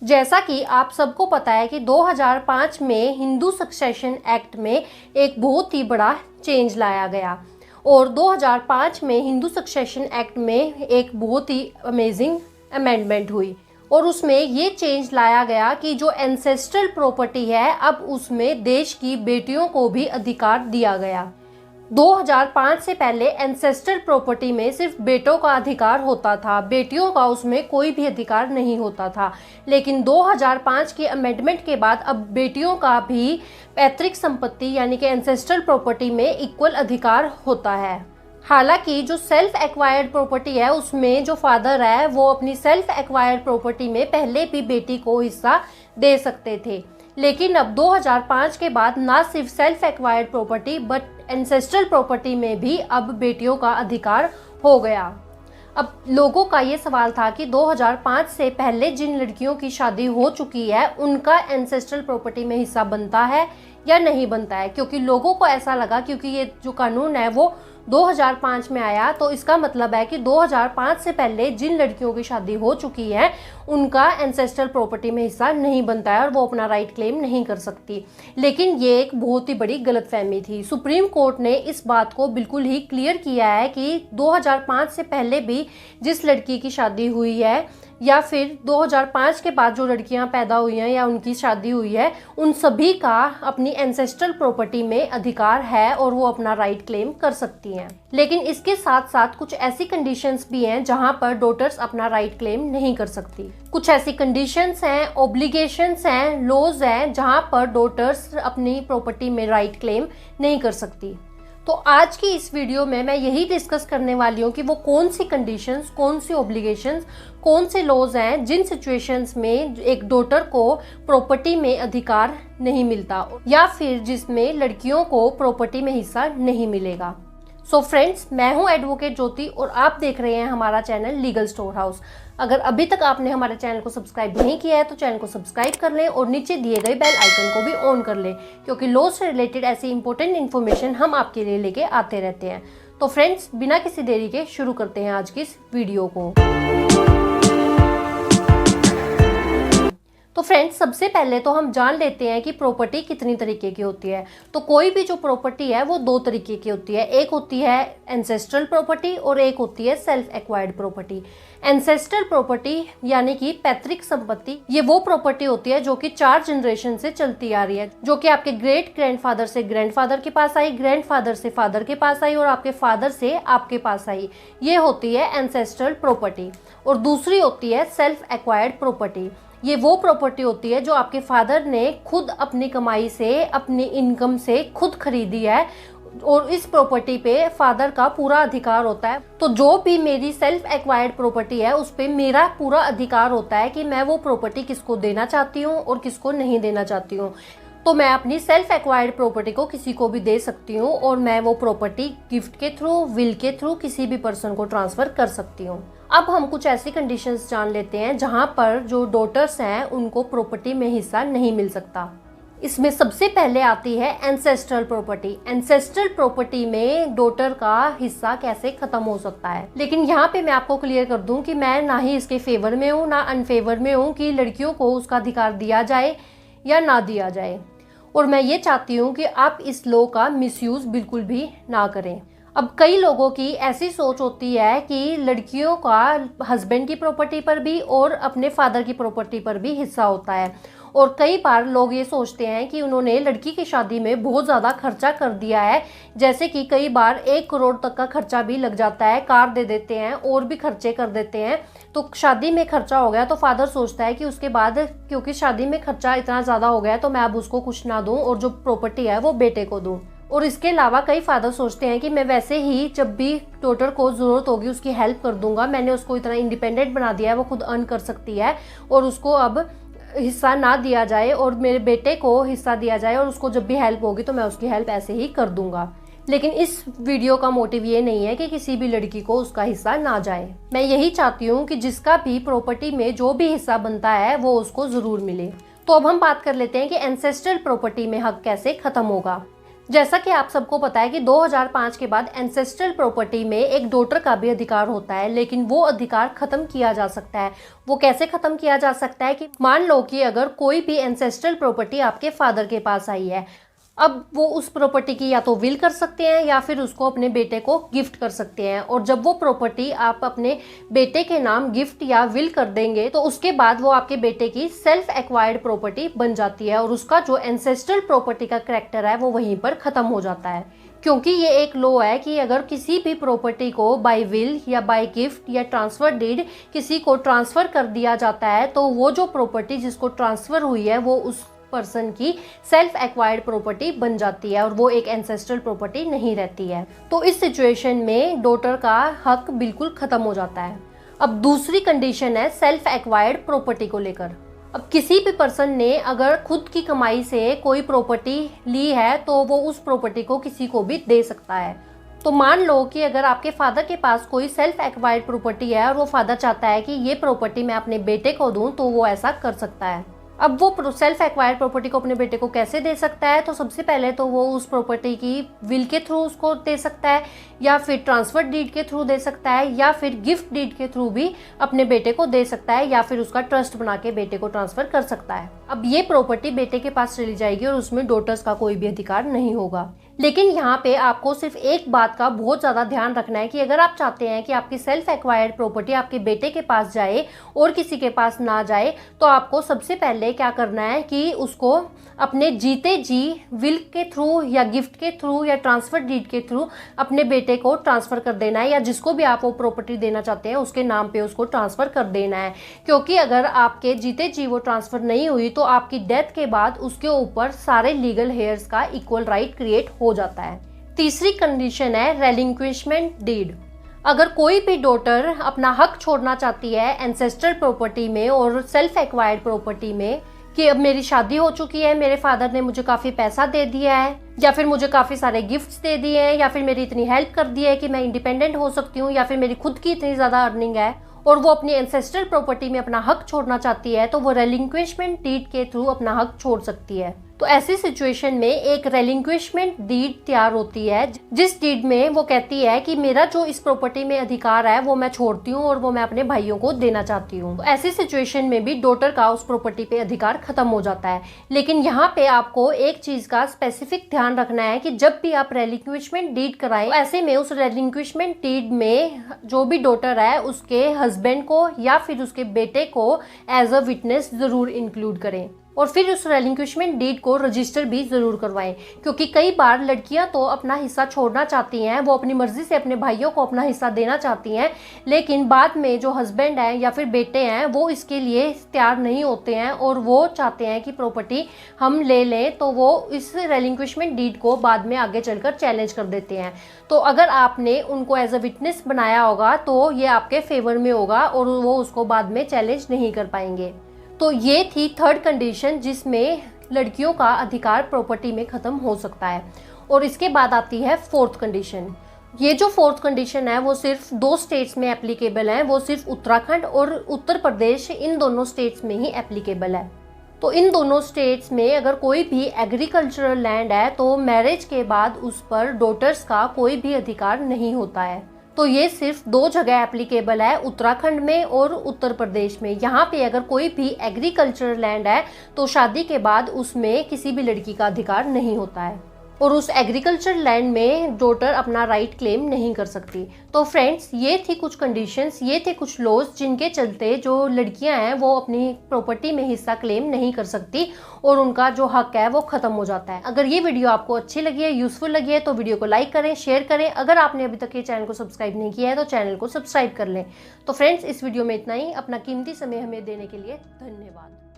जैसा कि आप सबको पता है कि 2005 में हिंदू सक्सेशन एक्ट में एक बहुत ही बड़ा चेंज लाया गया और 2005 में हिंदू सक्सेशन एक्ट में एक बहुत ही अमेजिंग अमेंडमेंट हुई और उसमें ये चेंज लाया गया कि जो एंसेस्ट्रल प्रॉपर्टी है अब उसमें देश की बेटियों को भी अधिकार दिया गया। 2005 से पहले एंसेस्ट्रल प्रॉपर्टी में सिर्फ बेटों का अधिकार होता था, बेटियों का उसमें कोई भी अधिकार नहीं होता था। लेकिन 2005 के अमेंडमेंट के बाद अब बेटियों का भी पैतृक संपत्ति यानी कि एंसेस्ट्रल प्रॉपर्टी में इक्वल अधिकार होता है। हालांकि जो सेल्फ एक्वायर्ड प्रॉपर्टी है उसमें जो फादर है वो अपनी सेल्फ एक्वायर्ड प्रॉपर्टी में पहले भी बेटी को हिस्सा दे सकते थे, लेकिन अब 2005 के बाद ना सिर्फ self acquired property but ancestral property में भी अब बेटियों का अधिकार हो गया। अब लोगों का ये सवाल था कि 2005 से पहले जिन लड़कियों की शादी हो चुकी है उनका एंसेस्ट्रल प्रॉपर्टी में हिस्सा बनता है या नहीं बनता है, क्योंकि लोगों को ऐसा लगा क्योंकि ये जो कानून है वो 2005 में आया तो इसका मतलब है कि 2005 से पहले जिन लड़कियों की शादी हो चुकी है उनका एंसेस्ट्रल प्रॉपर्टी में हिस्सा नहीं बनता है और वो अपना राइट क्लेम नहीं कर सकती। लेकिन ये एक बहुत ही बड़ी गलतफहमी थी। सुप्रीम कोर्ट ने इस बात को बिल्कुल ही क्लियर किया है कि 2005 से पहले भी जिस लड़की की शादी हुई है या फिर 2005 के बाद जो लड़कियां पैदा हुई हैं या उनकी शादी हुई है उन सभी का अपनी एंसेस्ट्रल प्रॉपर्टी में अधिकार है और वो अपना राइट क्लेम कर सकती हैं। लेकिन इसके साथ साथ कुछ ऐसी कंडीशंस भी हैं जहां पर डॉटर्स अपना राइट क्लेम नहीं कर सकती। कुछ ऐसी कंडीशंस हैं, ऑब्लिगेशंस हैं, लॉज हैं जहां पर डॉटर्स अपनी प्रॉपर्टी में राइट क्लेम नहीं कर सकती। तो आज की इस वीडियो में मैं यही डिस्कस करने वाली हूँ कि वो कौन सी कंडीशंस, कौन सी ऑब्लिगेशंस, कौन से लॉज हैं जिन सिचुएशंस में एक डॉटर को प्रॉपर्टी में अधिकार नहीं मिलता या फिर जिसमें लड़कियों को प्रॉपर्टी में हिस्सा नहीं मिलेगा। सो फ्रेंड्स, मैं हूं एडवोकेट ज्योति और आप देख रहे हैं हमारा चैनल लीगल स्टोर हाउस। अगर अभी तक आपने हमारे चैनल को सब्सक्राइब नहीं किया है तो चैनल को सब्सक्राइब कर लें और नीचे दिए गए बेल आइकन को भी ऑन कर लें, क्योंकि लॉ से रिलेटेड ऐसी इंपॉर्टेंट इन्फॉर्मेशन हम आपके लिए लेके आते रहते हैं। तो फ्रेंड्स, बिना किसी देरी के शुरू करते हैं आज की इस वीडियो को। तो फ्रेंड्स, सबसे पहले तो हम जान लेते हैं कि प्रॉपर्टी कितनी तरीके की होती है। तो कोई भी जो प्रॉपर्टी है वो दो तरीके की होती है, एक होती है एंसेस्ट्रल प्रॉपर्टी और एक होती है self acquired property. Ancestral property यानी कि पैतृक संपत्ति, ये वो प्रॉपर्टी होती है जो कि 4 जनरेशन से चलती आ रही है, जो कि आपके ग्रेट ग्रैंडफादर से ग्रैंडफादर के पास आई, ग्रैंडफादर से फादर के पास आई और आपके फादर से आपके पास आई। ये होती है एंसेस्ट्रल प्रॉपर्टी। और दूसरी होती है सेल्फ एक्वायर्ड प्रॉपर्टी। ये वो प्रॉपर्टी होती है जो आपके फादर ने खुद अपनी कमाई से, अपनी इनकम से खुद खरीदी है और इस प्रॉपर्टी पे फादर का पूरा अधिकार होता है। तो जो भी मेरी सेल्फ एक्वायर्ड प्रॉपर्टी है उस पे मेरा पूरा अधिकार होता है कि मैं वो प्रॉपर्टी किसको देना चाहती हूँ और किसको नहीं देना चाहती हूँ। तो मैं अपनी सेल्फ एक्वायर्ड प्रॉपर्टी को किसी को भी दे सकती हूँ और मैं वो प्रॉपर्टी गिफ्ट के थ्रू, विल के थ्रू किसी भी पर्सन को ट्रांसफर कर सकती हूँ। अब हम कुछ ऐसी कंडीशंस जान लेते हैं जहां पर जो डॉटर्स हैं उनको प्रॉपर्टी में हिस्सा नहीं मिल सकता। इसमें सबसे पहले आती है एंसेस्ट्रल प्रॉपर्टी। एंसेस्ट्रल प्रॉपर्टी में डॉटर का हिस्सा कैसे खत्म हो सकता है, लेकिन यहाँ पे मैं आपको क्लियर कर दूं कि मैं ना ही इसके फेवर में हूँ ना अनफेवर में हूँ कि लड़कियों को उसका अधिकार दिया जाए या ना दिया जाए। और मैं ये चाहती हूँ कि आप इस लॉ का मिसयूज बिल्कुल भी ना करें। अब कई लोगों की ऐसी सोच होती है कि लड़कियों का हस्बैंड की प्रॉपर्टी पर भी और अपने फादर की प्रॉपर्टी पर भी हिस्सा होता है, और कई बार लोग ये सोचते हैं कि उन्होंने लड़की की शादी में बहुत ज़्यादा खर्चा कर दिया है, जैसे कि कई बार 1 करोड़ तक का खर्चा भी लग जाता है, कार दे देते हैं और भी खर्चे कर देते हैं। तो शादी में खर्चा हो गया तो फादर सोचता है कि उसके बाद क्योंकि शादी में खर्चा इतना ज़्यादा हो गया है तो मैं अब उसको कुछ ना दूँ और जो प्रॉपर्टी है वो बेटे को दूँ। और इसके अलावा कई फादर सोचते हैं कि मैं वैसे ही जब भी डॉटर को ज़रूरत होगी उसकी हेल्प कर दूंगा, मैंने उसको इतना इंडिपेंडेंट बना दिया है, वो खुद अर्न कर सकती है और उसको अब हिस्सा ना दिया जाए और मेरे बेटे को हिस्सा दिया जाए और उसको जब भी हेल्प होगी तो मैं उसकी हेल्प ऐसे ही कर दूंगा। लेकिन इस वीडियो का मोटिव ये नहीं है कि किसी भी लड़की को उसका हिस्सा ना जाए। मैं यही चाहती हूँ कि जिसका भी प्रॉपर्टी में जो भी हिस्सा बनता है वो उसको ज़रूर मिले। तो अब हम बात कर लेते हैं कि एंसेस्ट्रल प्रॉपर्टी में हक कैसे खत्म होगा। जैसा कि आप सबको पता है कि 2005 के बाद एंसेस्ट्रल प्रॉपर्टी में एक डॉटर का भी अधिकार होता है, लेकिन वो अधिकार खत्म किया जा सकता है। वो कैसे खत्म किया जा सकता है कि मान लो कि अगर कोई भी एंसेस्ट्रल प्रॉपर्टी आपके फादर के पास आई है, अब वो उस प्रॉपर्टी की या तो विल कर सकते हैं या फिर उसको अपने बेटे को गिफ्ट कर सकते हैं। और जब वो प्रॉपर्टी आप अपने बेटे के नाम गिफ्ट या विल कर देंगे तो उसके बाद वो आपके बेटे की सेल्फ एक्वायर्ड प्रॉपर्टी बन जाती है और उसका जो एंसेस्ट्रल प्रॉपर्टी का कैरेक्टर है वो वहीं पर ख़त्म हो जाता है। क्योंकि ये एक लॉ है कि अगर किसी भी प्रॉपर्टी को बाय विल या बाय गिफ्ट या ट्रांसफर डीड किसी को ट्रांसफ़र कर दिया जाता है तो वो जो प्रॉपर्टी जिसको ट्रांसफ़र हुई है वो उस पर्सन की सेल्फ एक्वायर्ड प्रॉपर्टी बन जाती है और वो एक एंसेस्ट्रल प्रॉपर्टी नहीं रहती है। तो इस सिचुएशन में डॉटर का हक बिल्कुल खत्म हो जाता है। अब दूसरी कंडीशन है सेल्फ एक्वायर्ड प्रॉपर्टी को लेकर। अब किसी भी पर्सन ने अगर खुद की कमाई से कोई प्रॉपर्टी ली है तो वो उस प्रॉपर्टी को किसी को भी दे सकता है। तो मान लो कि अगर आपके फादर के पास कोई सेल्फ एक्वायर्ड प्रॉपर्टी है और वो फादर चाहता है कि ये प्रॉपर्टी मैं अपने बेटे को दूं तो वो ऐसा कर सकता है। अब वो सेल्फ एक्वायर्ड प्रॉपर्टी को अपने बेटे को कैसे दे सकता है? तो सबसे पहले तो वो उस प्रॉपर्टी की विल के थ्रू उसको दे सकता है या फिर ट्रांसफर डीड के थ्रू दे सकता है या फिर गिफ्ट डीड के थ्रू भी अपने बेटे को दे सकता है या फिर उसका ट्रस्ट बना के बेटे को ट्रांसफर कर सकता है। अब ये प्रॉपर्टी बेटे के पास चली जाएगी और उसमें डॉटर्स का कोई भी अधिकार नहीं होगा। लेकिन यहाँ पे आपको सिर्फ एक बात का बहुत ज़्यादा ध्यान रखना है कि अगर आप चाहते हैं कि आपकी सेल्फ एक्वायर्ड प्रॉपर्टी आपके बेटे के पास जाए और किसी के पास ना जाए तो आपको सबसे पहले क्या करना है कि उसको अपने जीते जी विल के थ्रू या गिफ्ट के थ्रू या ट्रांसफर डीड के थ्रू अपने बेटे को ट्रांसफ़र कर देना है या जिसको भी आप वो प्रॉपर्टी देना चाहते हैं उसके नाम पे उसको ट्रांसफ़र कर देना है। क्योंकि अगर आपके जीते जी वो ट्रांसफ़र नहीं हुई तो आपकी डेथ के बाद उसके ऊपर सारे लीगल हेयर्स का इक्वल राइट क्रिएट हो जाता है। तीसरी कंडीशन है रेलिंक्विशमेंट डीड। अगर कोई भी डॉटर अपना हक छोड़ना चाहती है एंसेस्ट्रल प्रॉपर्टी में और सेल्फ एक्वायर्ड प्रॉपर्टी में कि अब मेरी शादी हो चुकी है, मेरे फादर ने मुझे काफ़ी पैसा दे दिया है या फिर मुझे काफ़ी सारे गिफ्ट्स दे दिए हैं या फिर मेरी इतनी हेल्प कर दी है कि मैं इंडिपेंडेंट हो सकती हूँ या फिर मेरी खुद की इतनी ज़्यादा अर्निंग है और वो अपनी एंसेस्ट्रल प्रॉपर्टी में अपना हक छोड़ना चाहती है तो वो रेलिंक्विशमेंट डीड के थ्रू अपना हक छोड़ सकती है। तो ऐसी सिचुएशन में एक रेलिंक्विशमेंट डीड तैयार होती है जिस डीड में वो कहती है कि मेरा जो इस प्रॉपर्टी में अधिकार है वो मैं छोड़ती हूँ और वो मैं अपने भाइयों को देना चाहती हूँ। तो ऐसी सिचुएशन में भी डॉटर का उस प्रॉपर्टी पे अधिकार खत्म हो जाता है। लेकिन यहाँ पे आपको एक चीज का स्पेसिफिक ध्यान रखना है कि जब भी आप रेलिंक्विशमेंट डीड कराएं तो ऐसे में उस रेलिंक्विशमेंट डीड में जो भी डॉटर है उसके हस्बैंड को या फिर उसके बेटे को एज अ विटनेस जरूर इंक्लूड करें और फिर उस रेलिंक्विशमेंट डीड को रजिस्टर भी ज़रूर करवाएं। क्योंकि कई बार लड़कियां तो अपना हिस्सा छोड़ना चाहती हैं, वो अपनी मर्जी से अपने भाइयों को अपना हिस्सा देना चाहती हैं, लेकिन बाद में जो हस्बैंड हैं या फिर बेटे हैं वो इसके लिए तैयार नहीं होते हैं और वो चाहते हैं कि प्रॉपर्टी हम ले लें तो वो इस रेलिंक्विशमेंट डीड को बाद में आगे चलकर चैलेंज कर देते हैं। तो अगर आपने उनको एज अ विटनेस बनाया होगा तो ये आपके फेवर में होगा और वो उसको बाद में चैलेंज नहीं कर पाएंगे। तो ये थी थर्ड कंडीशन जिसमें लड़कियों का अधिकार प्रॉपर्टी में ख़त्म हो सकता है। और इसके बाद आती है फोर्थ कंडीशन। ये जो फोर्थ कंडीशन है वो सिर्फ 2 स्टेट्स में एप्लीकेबल है, वो सिर्फ उत्तराखंड और उत्तर प्रदेश, इन दोनों स्टेट्स में ही एप्लीकेबल है। तो इन दोनों स्टेट्स में अगर कोई भी एग्रीकल्चरल लैंड है तो मैरिज के बाद उस पर डॉटर्स का कोई भी अधिकार नहीं होता है। तो ये सिर्फ 2 जगह एप्लीकेबल है, उत्तराखंड में और उत्तर प्रदेश में। यहाँ पे अगर कोई भी एग्रीकल्चरल लैंड है तो शादी के बाद उसमें किसी भी लड़की का अधिकार नहीं होता है और उस एग्रीकल्चर लैंड में डॉटर अपना राइट क्लेम नहीं कर सकती। तो फ्रेंड्स, ये थी कुछ कंडीशंस, ये थे कुछ लॉज जिनके चलते जो लड़कियां हैं वो अपनी प्रॉपर्टी में हिस्सा क्लेम नहीं कर सकती और उनका जो हक है वो ख़त्म हो जाता है। अगर ये वीडियो आपको अच्छी लगी है, यूज़फुल लगी है तो वीडियो को लाइक करें, शेयर करें। अगर आपने अभी तक ये चैनल को सब्सक्राइब नहीं किया है तो चैनल को सब्सक्राइब कर लें। तो फ्रेंड्स, इस वीडियो में इतना ही। अपना कीमती समय हमें देने के लिए धन्यवाद।